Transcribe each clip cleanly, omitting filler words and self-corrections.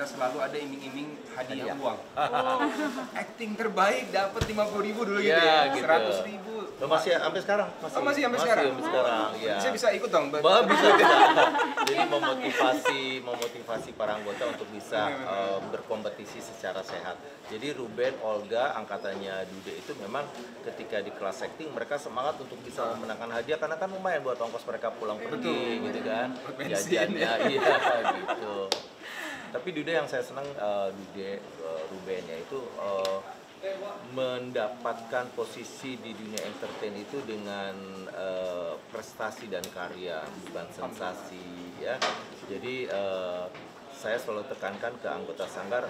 kita selalu ada iming-iming hadiah Hadiah. uang. Acting terbaik dapat 50.000 dulu gitu Ya, ya, gitu. 100.000. Lo masih sampai sekarang? Oh, masih sampai sekarang? Sampai sekarang, ya. Saya bisa ikut dong. Bisa. Jadi memotivasi para anggota untuk bisa berkompetisi secara sehat. Jadi Ruben, Olga, angkatannya Dude itu memang ketika di kelas acting mereka semangat untuk bisa memenangkan hadiah karena kan lumayan buat ongkos mereka pulang pergi gitu kan. Jajannya iya gitu. Tapi Dude yang saya senang Ruben ya itu mendapatkan posisi di dunia entertain itu dengan prestasi dan karya, bukan sensasi ya. Jadi saya selalu tekankan ke anggota Sanggar,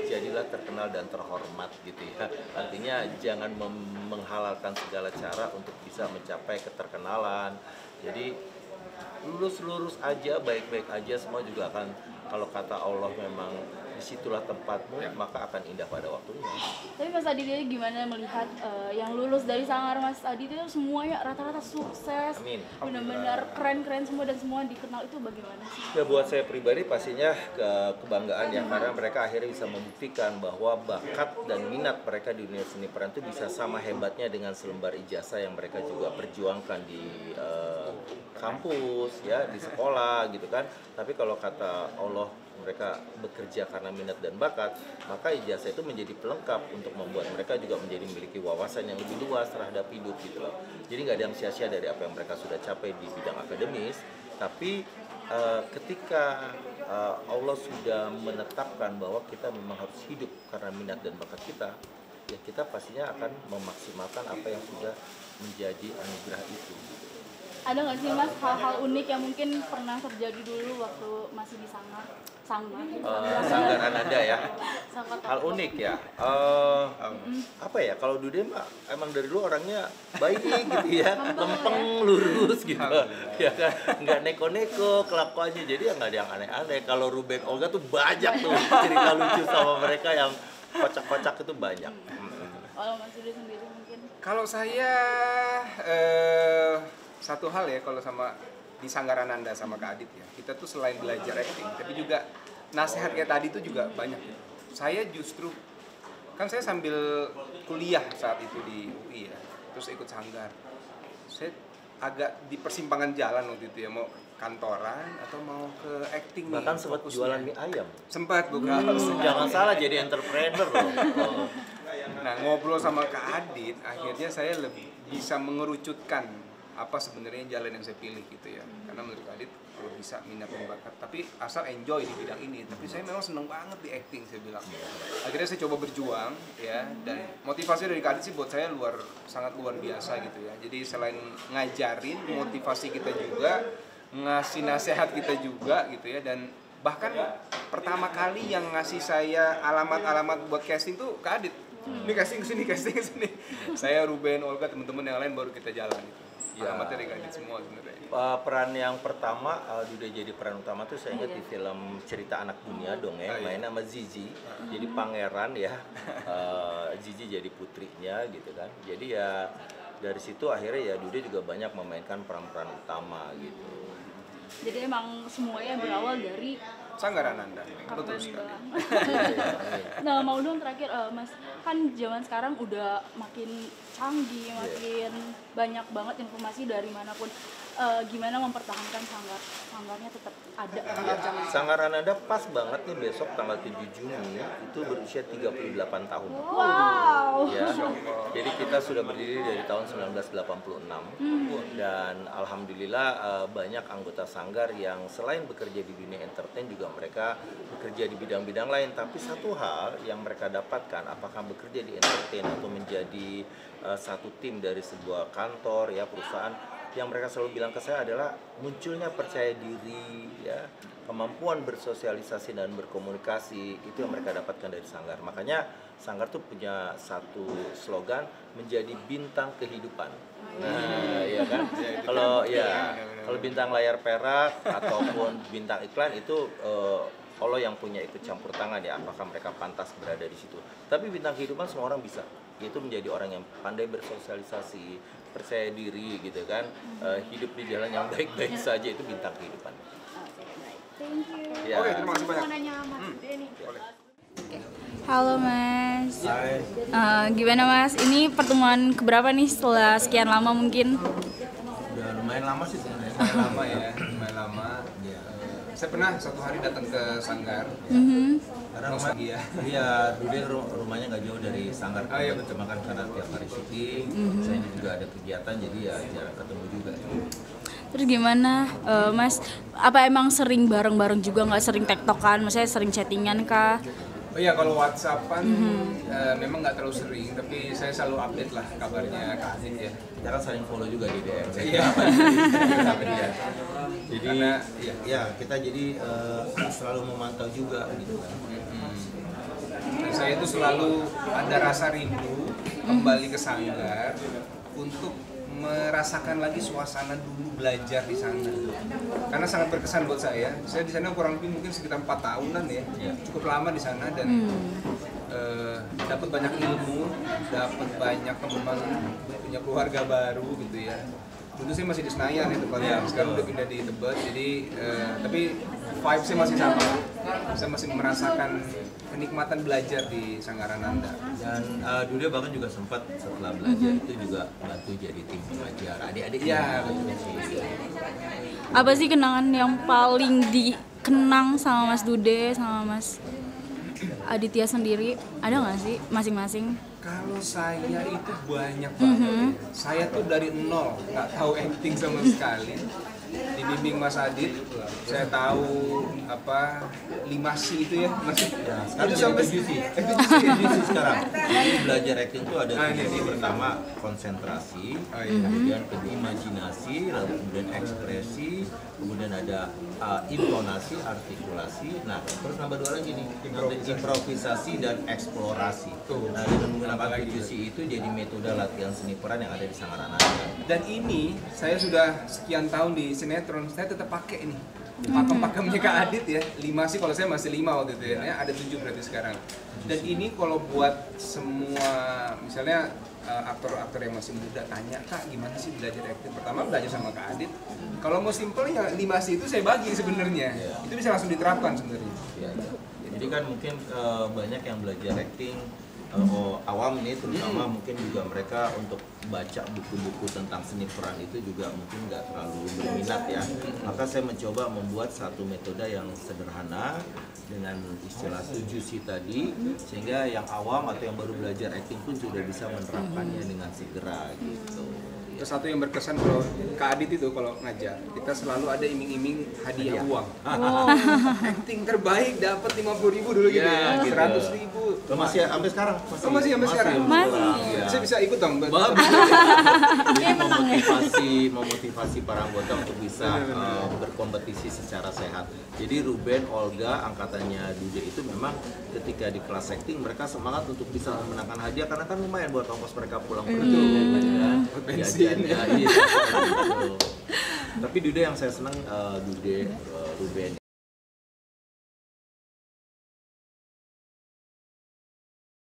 jadilah terkenal dan terhormat gitu ya. Artinya jangan menghalalkan segala cara untuk bisa mencapai keterkenalan. Jadi lurus aja, baik-baik aja, semua juga akan, kalau kata Allah memang disitulah tempatmu, maka akan indah pada waktunya. Tapi Mas Adit gimana melihat yang lulus dari Sanggar Mas Adit itu semuanya rata-rata sukses, benar-benar keren-keren semua dan semua dikenal, itu bagaimana sih? Ya buat saya pribadi pastinya kebanggaan ya, karena mereka akhirnya bisa membuktikan bahwa bakat dan minat mereka di dunia seni peran itu bisa sama hebatnya dengan selembar ijazah yang mereka juga perjuangkan di kampus ya, di sekolah gitu kan. Tapi kalau kata Allah mereka bekerja karena minat dan bakat, maka ijazah itu menjadi pelengkap untuk membuat mereka juga menjadi memiliki wawasan yang lebih luas terhadap hidup gitu loh. Jadi nggak ada yang sia-sia dari apa yang mereka sudah capai di bidang akademis, tapi ketika Allah sudah menetapkan bahwa kita memang harus hidup karena minat dan bakat kita, ya kita pastinya akan memaksimalkan apa yang sudah menjadi anugerah itu. Ada nggak sih Mas hal-hal unik yang mungkin pernah terjadi dulu waktu masih di Sanggar Ananda ya? Hal unik ya? Apa ya, kalau Dude mah emang dari dulu orangnya baik gitu ya, lempeng, lurus gitu ya kan, nggak neko-neko kelakuannya, jadi ya nggak ada yang aneh-aneh. Kalau Ruben, Olga tuh banyak tuh cerita lucu sama mereka yang kocak-kocak itu banyak. Kalau Mas Dude sendiri mungkin? Kalau saya satu hal ya, kalau sama di Sanggar Ananda sama Kak Adit ya, kita tuh selain belajar acting, tapi juga nasihat kayak tadi tuh juga banyak gitu. Saya justru, kan saya sambil kuliah saat itu di UI ya, terus ikut Sanggar. Saya agak di persimpangan jalan waktu itu ya, mau kantoran atau mau ke acting. Bahkan sempat jualan mie ayam. Sempat bukan. Jangan salah, jadi entrepreneur loh. Nah, ngobrol sama Kak Adit, akhirnya saya lebih bisa mengerucutkan apa sebenarnya jalan yang saya pilih gitu ya. Karena menurut Kak Adit kalau bisa minat dan bakat, tapi asal enjoy di bidang ini. Tapi saya memang seneng banget di acting, saya bilang. Akhirnya saya coba berjuang ya, dan motivasi dari Kak Adit sih buat saya sangat luar biasa gitu ya. Jadi selain ngajarin, motivasi kita juga, ngasih nasihat kita juga gitu ya, dan bahkan pertama kali yang ngasih saya alamat-alamat buat casting tuh Kak Adit. Ini casting kesini. Saya, Ruben, Olga, teman-teman yang lain baru kita jalan gitu. Alamatnya dari Kak Adit semua sebenarnya. Peran yang pertama Dude jadi peran utama tuh saya ingat di film Cerita Anak Dunia dongeng, main sama Zizi. Jadi pangeran ya. Zizi jadi putrinya gitu kan. Jadi ya dari situ akhirnya ya Dude juga banyak memainkan peran-peran utama gitu. Jadi emang semuanya berawal dari Sanggar Ananda, betul sekali. Nah, mau dong terakhir, Mas, kan zaman sekarang udah makin canggih, makin banyak banget informasi dari manapun. Gimana mempertahankan sanggarnya tetap ada? Sanggar Ananda pas banget nih besok tanggal 7 Juni itu berusia 38 tahun. Wow. Ya. Jadi kita sudah berdiri dari tahun 1986 dan alhamdulillah banyak anggota Sanggar yang selain bekerja di dunia entertain juga mereka bekerja di bidang-bidang lain. Tapi satu hal yang mereka dapatkan, apakah bekerja di entertain atau menjadi satu tim dari sebuah kantor ya, perusahaan, yang mereka selalu bilang ke saya adalah munculnya percaya diri ya, kemampuan bersosialisasi dan berkomunikasi, itu yang mereka dapatkan dari Sanggar. Makanya Sanggar tuh punya satu slogan, menjadi bintang kehidupan. Nah, ya kan? Kalau bintang layar perak ataupun bintang iklan itu Allah yang punya ikut campur tangan ya, apakah mereka pantas berada di situ. Tapi bintang kehidupan semua orang bisa, yaitu menjadi orang yang pandai bersosialisasi, percaya diri gitu kan, hidup di jalan yang baik-baik saja, itu bintang kehidupan. Thank you. Ya. Oke, terima kasih banyak. Mau nanya Mas Dude nih. Boleh. Halo Mas. Hai. Gimana Mas? Ini pertemuan keberapa nih setelah sekian lama mungkin? Udah lumayan lama sih sebenarnya. Lumayan lama ya, lumayan lama. Saya pernah suatu hari datang ke Sanggar. Karena Mas rumah lagi ya. Iya, Dude rumahnya nggak jauh dari Sanggar. Oh, iya. Cuma kan karena tiap hari syuting, saya juga ada kegiatan, jadi ya jarang ketemu juga. Terus gimana Mas? Apa emang sering bareng-bareng juga, nggak sering tektokan? Maksudnya sering chattingan kah? Oh iya, kalau WhatsAppan memang nggak terlalu sering, tapi saya selalu update lah kabarnya Kak Adit ya. Kita kan saling follow juga di DM. Iya. Jadi Karena, ya kita jadi selalu memantau juga gitu kan. Dan saya itu selalu ada rasa rindu kembali ke Sanggar untuk merasakan lagi suasana dulu belajar di sana. Karena sangat berkesan buat saya. Saya di sana kurang lebih mungkin sekitar 4 tahunan ya. Cukup lama di sana dan dapat banyak ilmu, dapat banyak teman, punya keluarga baru gitu ya. Dulu saya masih di Senayan ya tempatnya, sekarang udah pindah di Tebet, jadi tapi vibe saya masih sama. Saya masih merasakan kenikmatan belajar di Sanggarananda. Dan Dude bahkan juga sempat setelah belajar itu juga bantu jadi tim pengajar adik-adik. Iya, Apa sih kenangan yang paling dikenang sama Mas Dude sama Mas Aditya sendiri? Ada nggak sih masing-masing? kalau saya itu banyak banget ya. Saya tuh dari nol, nggak tahu acting sama sekali. Dibimbing Mas Adit, saya tahu apa 5C itu ya, masih Ya, sekarang itu sampai tujuh sekarang. Jadi belajar acting itu ada ini. tujuh. Pertama konsentrasi, iya. kemudian imajinasi, lalu kemudian ekspresi, kemudian ada intonasi, artikulasi. Nah, terus nambah 2 lagi nih, improvisasi dan eksplorasi. Nah, dengan menggunakan 7C itu jadi metode latihan seni peran yang ada di Sanggarananda. Dan ini saya sudah sekian tahun di sinetron, saya tetap pakai ini pakem-pakemnya Kak Adit ya. 5 sih, kalau saya masih 5 waktu itu ya, ada 7 berarti sekarang. Dan ini kalau buat semua misalnya aktor-aktor yang masih muda tanya, Kak gimana sih belajar acting? Pertama belajar sama Kak Adit. Kalau mau simple ya 5C itu saya bagi sebenarnya. Itu bisa langsung diterapkan sebenarnya. Ya, jadi kan mungkin banyak yang belajar acting awam nih, terutama mungkin juga mereka untuk baca buku-buku tentang seni peran itu juga mungkin nggak terlalu berminat ya. Maka saya mencoba membuat satu metode yang sederhana dengan istilah 7C tadi, sehingga yang awam atau yang baru belajar acting pun sudah bisa menerapkannya dengan segera gitu. Terus satu yang berkesan kalau Kak Adit itu kalau ngajar, kita selalu ada iming-iming hadiah uang. Acting terbaik dapat 50.000 dulu gitu ya, gitu. 100.000. Lo masih sampai sekarang? Masih sampai sekarang? Masih. Ya. Saya bisa ikut dong. Jadi memotivasi para anggota untuk bisa berkompetisi secara sehat. Jadi Ruben, Olga, angkatannya Dude itu memang ketika di kelas acting mereka semangat untuk bisa memenangkan hadiah karena kan lumayan buat ongkos mereka pulang pergi. Bensin. Iya, gitu. Tapi Dude yang saya senang Ruben